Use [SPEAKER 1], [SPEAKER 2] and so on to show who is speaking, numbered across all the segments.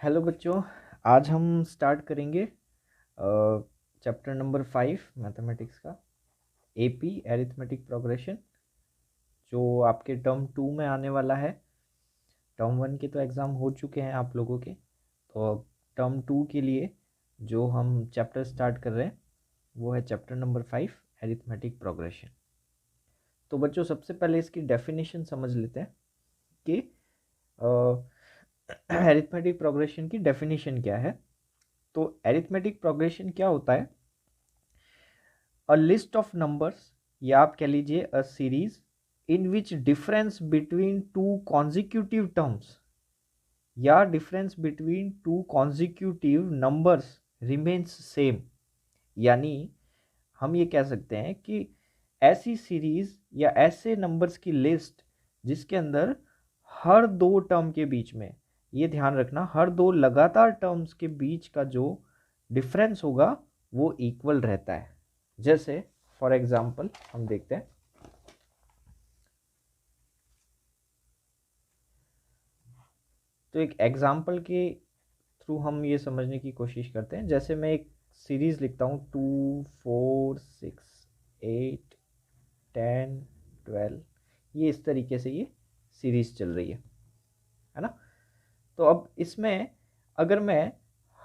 [SPEAKER 1] Hello बच्चों, आज हम स्टार्ट करेंगे चैप्टर नंबर 5 मैथमेटिक्स का एपी एरिथमेटिक प्रोग्रेशन, जो आपके टर्म 2 में आने वाला है। टर्म 1 के तो एग्ज़ाम हो चुके हैं आप लोगों के, तो अब टर्म 2 के लिए जो हम चैप्टर स्टार्ट कर रहे हैं वो है चैप्टर नंबर 5 एरिथमेटिक प्रोग्रेशन। तो बच्चों, सबसे पहले इसकी डेफिनेशन समझ लेते हैं कि एरिथमेटिक प्रोग्रेशन की डेफिनेशन क्या है। तो एरिथमेटिक प्रोग्रेशन क्या होता है? अ लिस्ट ऑफ नंबर्स, या आप कह लीजिए a series in which difference between two consecutive terms या difference between two consecutive numbers remains same. यानी हम ये कह सकते हैं कि ऐसी सीरीज या ऐसे नंबर्स की लिस्ट जिसके अंदर हर दो टर्म के बीच में, ये ध्यान रखना, हर दो लगातार टर्म्स के बीच का जो डिफरेंस होगा वो इक्वल रहता है। जैसे फॉर एग्जांपल हम देखते हैं, तो एक एग्जांपल के थ्रू हम ये समझने की कोशिश करते हैं। जैसे मैं एक सीरीज लिखता हूँ 2 4 6 8 10 12, ये इस तरीके से ये सीरीज चल रही है ना। तो अब इसमें अगर मैं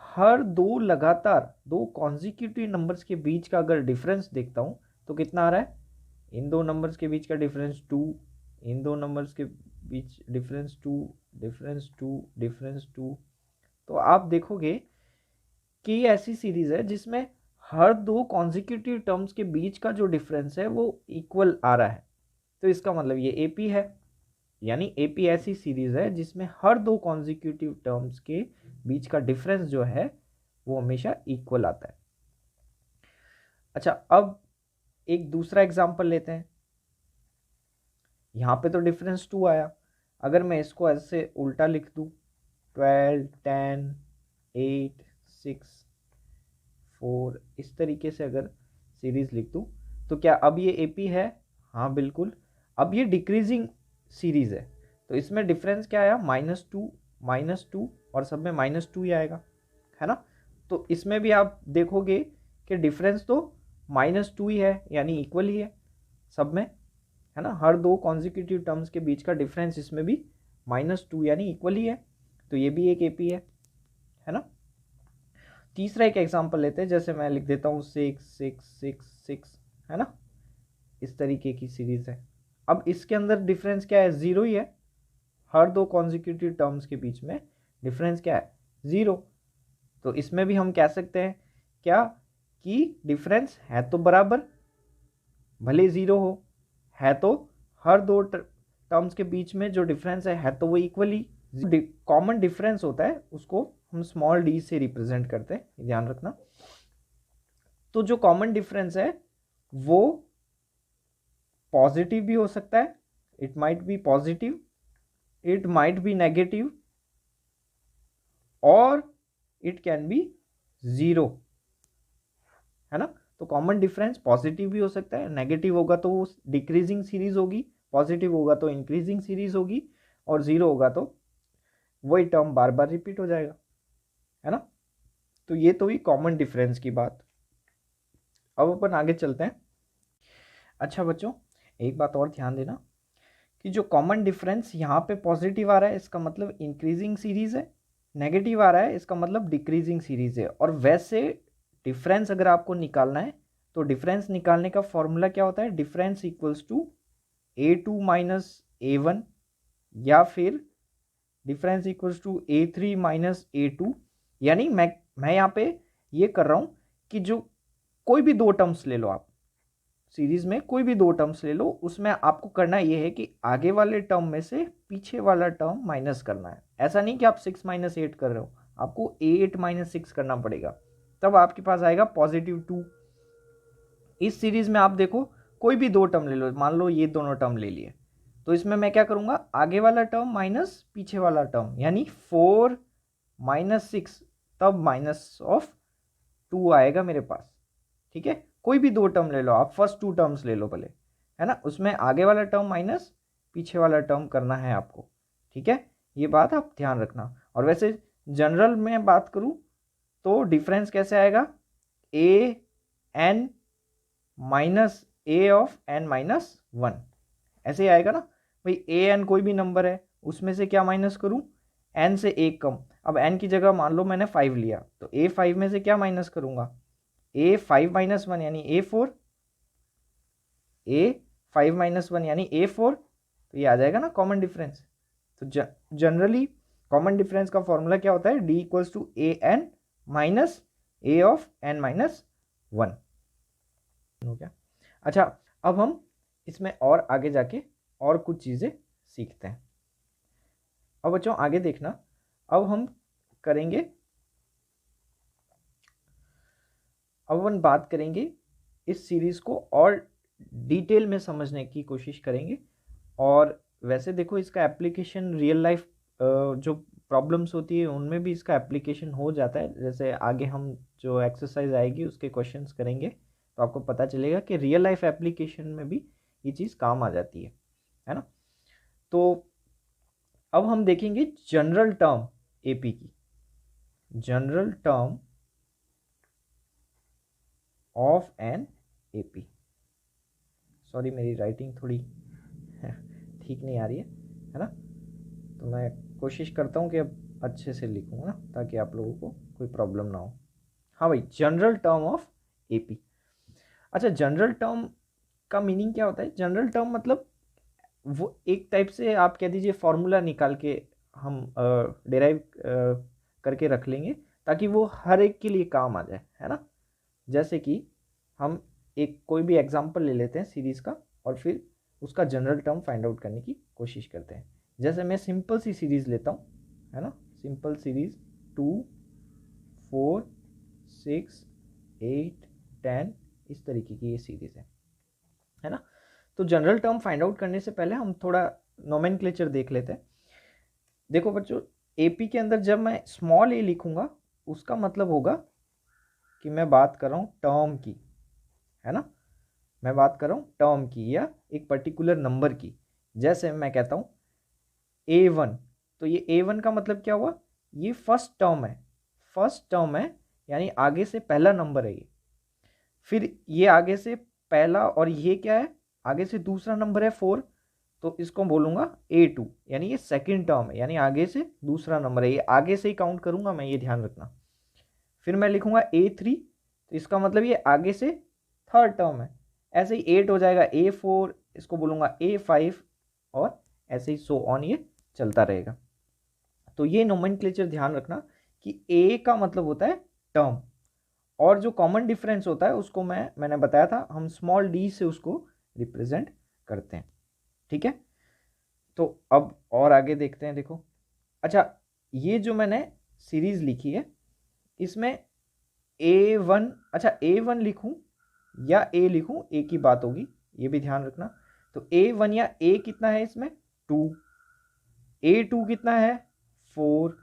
[SPEAKER 1] हर दो लगातार दो कॉन्जिक्यूटिव नंबर्स के बीच का अगर डिफरेंस देखता हूँ तो कितना आ रहा है? इन दो नंबर्स के बीच का डिफरेंस 2, इन दो नंबर्स के बीच डिफरेंस 2, डिफरेंस 2, डिफरेंस 2। तो आप देखोगे कि ये ऐसी सीरीज है जिसमें हर दो कॉन्जिक्यूटिव टर्म्स के बीच का जो डिफरेंस है वो इक्वल आ रहा है। तो इसका मतलब ये एपी है। यानी एपी ऐसी सीरीज है जिसमें हर दो कॉन्जिक्यूटिव टर्म्स के बीच का डिफरेंस जो है वो हमेशा इक्वल आता है। अच्छा, अब एक दूसरा एग्जांपल लेते हैं। यहाँ पे तो डिफरेंस 2 आया। अगर मैं इसको ऐसे उल्टा लिख दूँ, 12 10 8 6 4, इस तरीके से अगर सीरीज लिख दूँ तो क्या अब ये एपी है? हाँ बिल्कुल। अब ये डिक्रीजिंग सीरीज है, तो इसमें डिफरेंस क्या आया? -2 और सब में -2 ही आएगा, है ना। तो इसमें भी आप देखोगे कि डिफरेंस तो -2 ही है, यानी इक्वल ही है सब में, है ना। हर दो कॉन्जिक्यूटिव टर्म्स के बीच का डिफरेंस इसमें भी -2 यानी इक्वल ही है। तो ये भी एक एपी है ना। तीसरा एक एग्जांपल लेते हैं। जैसे मैं लिख देता हूँ 6 6 6 6, है ना। इस तरीके की सीरीज है। अब इसके अंदर डिफरेंस क्या है? 0 ही है। हर दो कॉन्जिक्यूटिव टर्म्स के बीच में डिफरेंस क्या है? 0। तो इसमें भी हम कह सकते हैं क्या कि डिफरेंस है तो बराबर, भले 0 हो, है तो हर दो टर्म्स के बीच में जो डिफरेंस है तो वो इक्वली कॉमन डिफरेंस होता है, उसको हम स्मॉल डी से रिप्रेजेंट करते हैं, ध्यान रखना। तो जो कॉमन डिफरेंस है वो पॉजिटिव भी हो सकता है, it might be positive, it might be negative, और इट कैन बी 0, है ना। तो कॉमन डिफरेंस पॉजिटिव भी हो सकता है, नेगेटिव होगा तो वो डिक्रीजिंग सीरीज होगी, पॉजिटिव होगा तो इंक्रीजिंग सीरीज होगी, और 0 होगा तो वही टर्म बार बार रिपीट हो जाएगा, है ना। तो ये तो हुई कॉमन डिफरेंस की बात। अब अपन आगे चलते हैं। अच्छा बच्चों, एक बात और ध्यान देना कि जो कॉमन डिफरेंस यहाँ पे पॉजिटिव आ रहा है इसका मतलब इंक्रीजिंग सीरीज है, नेगेटिव आ रहा है इसका मतलब डिक्रीजिंग सीरीज है। और वैसे डिफरेंस अगर आपको निकालना है तो डिफरेंस निकालने का फॉर्मूला क्या होता है? Difference equals to A2 minus A1, या फिर difference equals to A3 minus A2। यानी मैं यहाँ पे ये कर रहा हूँ कि जो कोई भी दो टर्म्स ले लो, आप सीरीज में कोई भी दो टर्म्स ले लो, उसमें आपको करना ये है कि आगे वाले टर्म में से पीछे वाला टर्म माइनस करना है। ऐसा नहीं कि आप 6 माइनस 8 कर रहे हो, आपको 8 माइनस 6 करना पड़ेगा, तब आपके पास आएगा +2। इस सीरीज में आप देखो कोई भी दो टर्म ले लो, मान लो ये दोनों टर्म ले लिए, तो इसमें मैं क्या करूंगा? आगे वाला टर्म माइनस पीछे वाला टर्म, यानी 4 माइनस 6, तब -2 आएगा मेरे पास। ठीक है, कोई भी दो टर्म ले लो आप, फर्स्ट 2 टर्म्स ले लो भले, है ना, उसमें आगे वाला टर्म माइनस पीछे वाला टर्म करना है आपको। ठीक है, ये बात आप ध्यान रखना। और वैसे जनरल में बात करूं तो डिफरेंस कैसे आएगा, A N minus A of N minus one, ऐसे ही आएगा ना भाई। ए एन कोई भी नंबर है, उसमें से क्या माइनस करूं, एन से एक कम। अब एन की जगह मान लो मैंने 5 लिया, तो ए 5 में से क्या माइनस करूंगा, ए 5 माइनस वन यानी ए 4, ए 5 माइनस वन यानी ए 4, तो ये आ जाएगा ना कॉमन डिफरेंस। तो जनरली कॉमन डिफरेंस का फॉर्मूला क्या होता है, d equals to a N minus A of N minus one, हो गया। अच्छा, अब हम इसमें और आगे जाके और कुछ चीज़ें सीखते हैं। अब बच्चों आगे देखना, अब हम करेंगे, अब हम बात करेंगे इस सीरीज को और डिटेल में समझने की कोशिश करेंगे। और वैसे देखो इसका एप्लीकेशन रियल लाइफ जो प्रॉब्लम्स होती है उनमें भी इसका एप्लीकेशन हो जाता है। जैसे आगे हम जो एक्सरसाइज आएगी उसके क्वेश्चंस करेंगे तो आपको पता चलेगा कि रियल लाइफ एप्लीकेशन में भी ये चीज़ काम आ जाती है ना। तो अब हम देखेंगे जनरल टर्म एपी की, general term of an AP. Sorry मेरी राइटिंग थोड़ी ठीक नहीं आ रही है ना, तो मैं कोशिश करता हूँ कि अब अच्छे से लिखूँ ना, ताकि आप लोगों को कोई प्रॉब्लम ना हो। हाँ भाई, जनरल टर्म ऑफ एपी। अच्छा, जनरल टर्म का मीनिंग क्या होता है, जनरल टर्म मतलब वो एक टाइप से आप कह दीजिए फॉर्मूला निकाल के हम डिराइव करके रख लेंगे ताकि वो हर एक के लिए काम आ जाए, है ना। जैसे कि हम एक कोई भी एग्जांपल ले लेते हैं सीरीज़ का और फिर उसका जनरल टर्म फाइंड आउट करने की कोशिश करते हैं। जैसे मैं सिंपल सी सीरीज़ लेता हूँ, है ना, सिंपल सीरीज़ 2 4 6 8 10, इस तरीके की ये सीरीज़ है ना। तो जनरल टर्म फाइंड आउट करने से पहले हम थोड़ा नोमेनक्लेचर देख लेते हैं। देखो बच्चों, एपी के अंदर जब मैं स्मॉल ए लिखूंगा उसका मतलब होगा कि मैं बात कर रहा हूँ टर्म की, है ना, मैं बात कर रहा हूँ टर्म की या एक पर्टिकुलर नंबर की। जैसे मैं कहता हूँ A1, तो ये A1 का मतलब क्या हुआ, ये फर्स्ट टर्म है, फर्स्ट टर्म है यानी आगे से पहला नंबर है ये। फिर ये आगे से पहला और ये क्या है, आगे से दूसरा नंबर है 4, तो इसको बोलूँगा A2 यानी ये सेकंड टर्म है, यानी आगे से दूसरा नंबर है, ये आगे से ही काउंट करूँगा मैं, ये ध्यान रखना। फिर मैं लिखूँगा A3, तो इसका मतलब ये आगे से थर्ड टर्म है, ऐसे ही 8 हो जाएगा A4, इसको बोलूँगा A5 और ऐसे ही सो ऑन ये चलता रहेगा। तो ये नोमेनक्लेचर ध्यान रखना कि ए का मतलब होता है टर्म, और जो कॉमन डिफरेंस होता है उसको मैंने बताया था हम स्मॉल डी से उसको रिप्रेजेंट करते हैं, ठीक है। तो अब और आगे देखते हैं। देखो, अच्छा, ये जो मैंने सीरीज लिखी है इसमें A1, अच्छा A1 लिखूं या A लिखूं, ए की बात होगी, ये भी ध्यान रखना। तो A1 या A कितना है इसमें 2, A2 कितना है 4,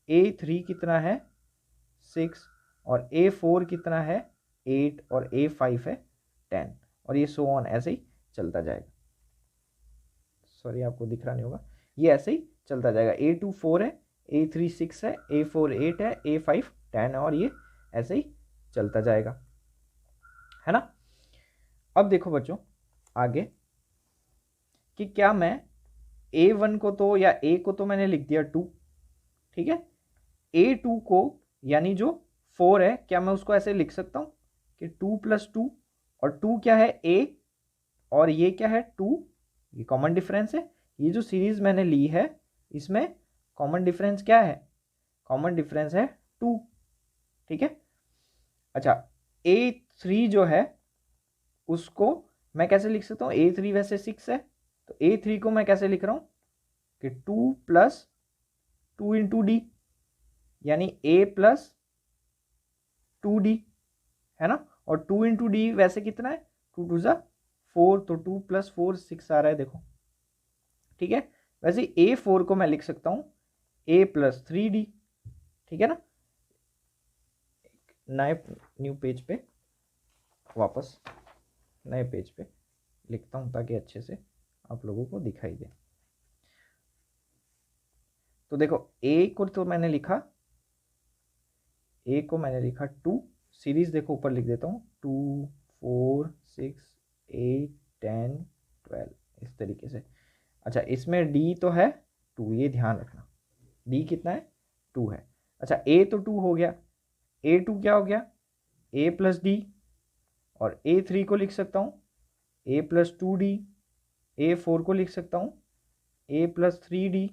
[SPEAKER 1] A3 कितना है 6 और A4 कितना है 8 और A5 है 10, और ये सो ऑन ऐसे ही चलता जाएगा। सॉरी आपको दिख रहा नहीं होगा, ये ऐसे ही चलता जाएगा। A2 4 है, A3 6 है, A4 8 है, A5 10 है, और ये ऐसे ही चलता जाएगा, है ना। अब देखो बच्चों आगे कि क्या मैं A1 को तो या A को तो मैंने लिख दिया 2, ठीक है। A2 को यानी जो 4 है, क्या मैं उसको ऐसे लिख सकता हूँ कि 2 + 2, और 2 क्या है A और ये क्या है 2, ये कॉमन डिफरेंस है। ये जो सीरीज मैंने ली है इसमें कॉमन डिफरेंस क्या है, कॉमन डिफरेंस है 2, ठीक है। अच्छा, A3 जो है उसको मैं कैसे लिख सकता हूँ, A3 वैसे 6 है, तो A3 को मैं कैसे लिख रहा हूँ कि 2 + 2 × D यानी A + 2D, है ना। और 2 × D वैसे कितना है 2 2 ज़ा 4, तो 2 + 4 6 आ रहा है, देखो, ठीक है। वैसे A4 को मैं लिख सकता हूँ A + 3D, ठीक है ना। नए न्यू पेज पे वापस नए पेज पे लिखता हूँ ताकि अच्छे से आप लोगों को दिखाई दे। तो देखो ए को तो मैंने लिखा, ए को मैंने लिखा 2, सीरीज देखो ऊपर लिख देता हूँ 2 4 6 8 10 12 इस तरीके से। अच्छा इसमें डी तो है 2, ये ध्यान रखना, डी कितना है 2 है। अच्छा ए तो 2 हो गया, ए 2 क्या हो गया ए प्लस डी, और ए 3 को लिख सकता हूँ ए प्लस 2d, ए 4 को लिख सकता हूँ ए प्लस 3d,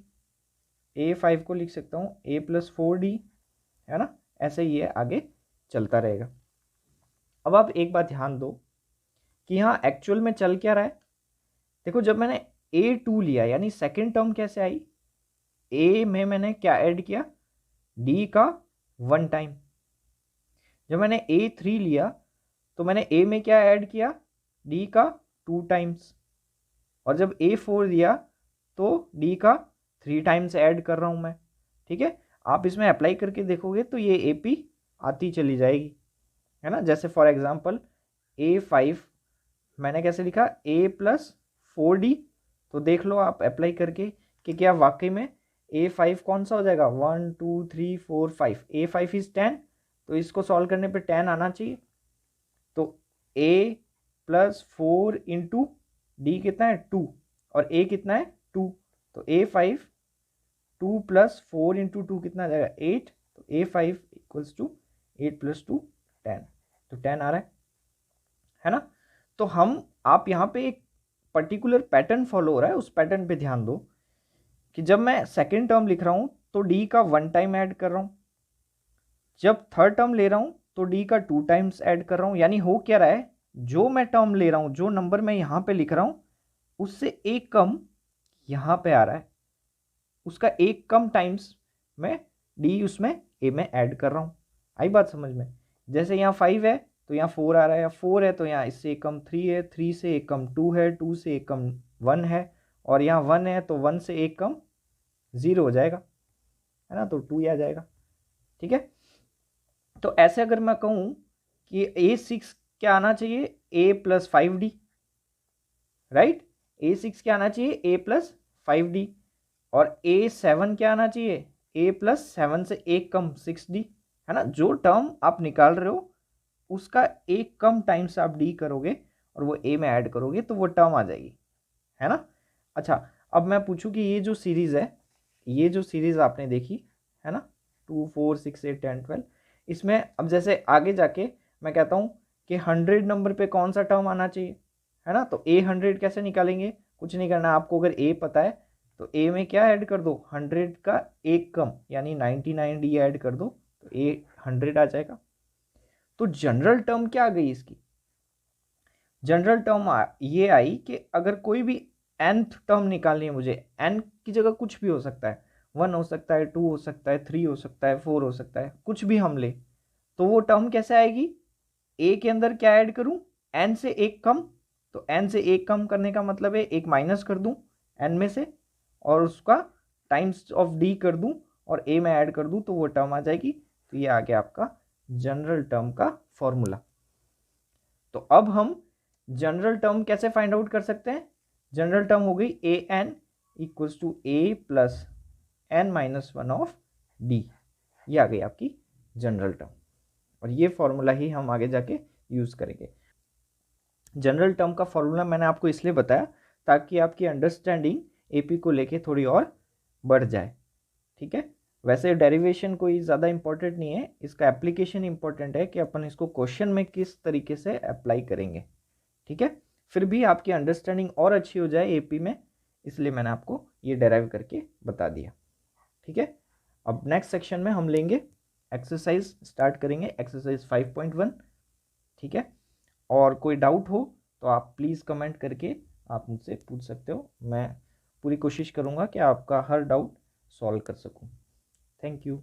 [SPEAKER 1] ए 5 को लिख सकता हूँ ए प्लस 4d, है ना। ऐसे ही ये आगे चलता रहेगा। अब आप एक बात ध्यान दो कि यहाँ एक्चुअल में चल क्या रहा है। देखो जब मैंने A2 लिया यानी सेकेंड टर्म कैसे आई, A में मैंने क्या ऐड किया D का 1 टाइम। जब मैंने A3 लिया तो मैंने A में क्या ऐड किया D का 2 टाइम्स, और जब A4 लिया तो D का 3 टाइम्स ऐड कर रहा हूँ मैं। ठीक है, आप इसमें अप्लाई करके देखोगे तो ये AP आती चली जाएगी, है ना। जैसे फॉर एग्जांपल A5 मैंने कैसे लिखा A प्लस 4D, तो देख लो आप अप्लाई करके कि क्या वाकई में A5 कौन सा हो जाएगा 1 2 3 4 5, A5 इज 10, तो इसको सॉल्व करने पे 10 आना चाहिए। तो A प्लस 4 इंटू डी कितना है 2 और A कितना है 2, तो A5 2 प्लस 4 इंटू 2 कितना आ जाएगा 8, तो A5 इक्वल्स टू 8 प्लस 2 10, तो 10 आ रहा है ना। तो हम आप यहाँ पे एक पर्टिकुलर पैटर्न फॉलो हो रहा है, उस पैटर्न पे ध्यान दो कि जब मैं सेकेंड टर्म लिख रहा हूँ तो डी का 1 टाइम ऐड कर रहा हूँ, जब थर्ड टर्म ले रहा हूँ तो डी का 2 टाइम्स ऐड कर रहा हूँ। यानी हो क्या रहा है, जो मैं टर्म ले रहा हूँ, जो नंबर मैं यहाँ पे लिख रहा हूँ उससे एक कम यहाँ पे आ रहा है, उसका एक कम टाइम्स मैं डी उसमें ए में ऐड कर रहा हूँ। आई बात समझ में। जैसे यहाँ 5 है तो यहाँ 4 आ रहा है, 4 है तो यहाँ इससे एक कम 3 है, 3 से एक कम 2 है, 2 से एक कम 1 है, और यहाँ 1 है तो 1 से एक कम 0 हो जाएगा, है ना, तो 2 ही आ जाएगा। ठीक है, तो ऐसे अगर मैं कहूँ कि A6 क्या आना चाहिए A plus 5D, right, A6 क्या आना चाहिए A प्लस 5D, और A7 क्या आना चाहिए A प्लस 7 से एक कम 6D, है ना। जो टर्म आप निकाल रहे हो उसका एक कम टाइम्स आप डी करोगे और वो ए में ऐड करोगे तो वो टर्म आ जाएगी, है ना। अच्छा अब मैं पूछूं कि ये जो सीरीज है, ये जो सीरीज आपने देखी है ना 2 4 6 8 10 12, इसमें अब जैसे आगे जाके मैं कहता हूँ कि 100 नंबर पे कौन सा टर्म आना चाहिए, है ना। तो A100 कैसे निकालेंगे, कुछ नहीं करना आपको, अगर A पता है तो A में क्या ऐड कर दो 100 का एक कम यानी 99D ऐड कर दो तो A100 आ जाएगा। तो जनरल टर्म क्या आ गई इसकी, जनरल टर्म ये आई कि अगर कोई भी nth टर्म निकालनी है मुझे, n की जगह कुछ भी हो सकता है, 1 हो सकता है 2 हो सकता है 3 हो सकता है 4 हो सकता है, कुछ भी हम ले, तो वो टर्म कैसे आएगी, a के अंदर क्या ऐड करूं n से एक कम, तो n से एक कम करने का मतलब है एक माइनस कर दूं n में से और उसका टाइम्स ऑफ d कर दूं और a में ऐड कर दूं तो वो टर्म आ जाएगी। तो ये आ गया आपका जनरल टर्म का फॉर्मूला। तो अब हम जनरल टर्म कैसे फाइंड आउट कर सकते हैं, जनरल टर्म हो गई A N equals to A plus N minus 1 of D, ये आ गई आपकी जनरल टर्म, और ये फॉर्मूला ही हम आगे जाके यूज करेंगे। जनरल टर्म का फॉर्मूला मैंने आपको इसलिए बताया ताकि आपकी अंडरस्टैंडिंग एपी को लेके थोड़ी और बढ़ जाए। ठीक है, वैसे डेरिवेशन कोई ज़्यादा इंपॉर्टेंट नहीं है, इसका एप्लीकेशन इंपॉर्टेंट है कि अपन इसको क्वेश्चन में किस तरीके से अप्लाई करेंगे। ठीक है, फिर भी आपकी अंडरस्टैंडिंग और अच्छी हो जाए एपी में, इसलिए मैंने आपको ये डेराइव करके बता दिया। ठीक है, अब नेक्स्ट सेक्शन में हम लेंगे एक्सरसाइज, स्टार्ट करेंगे एक्सरसाइज 5.1। ठीक है, और कोई डाउट हो तो आप प्लीज़ कमेंट करके आप मुझसे पूछ सकते हो, मैं पूरी कोशिश करूँगा कि आपका हर डाउट सॉल्व कर सकूँ। Thank you.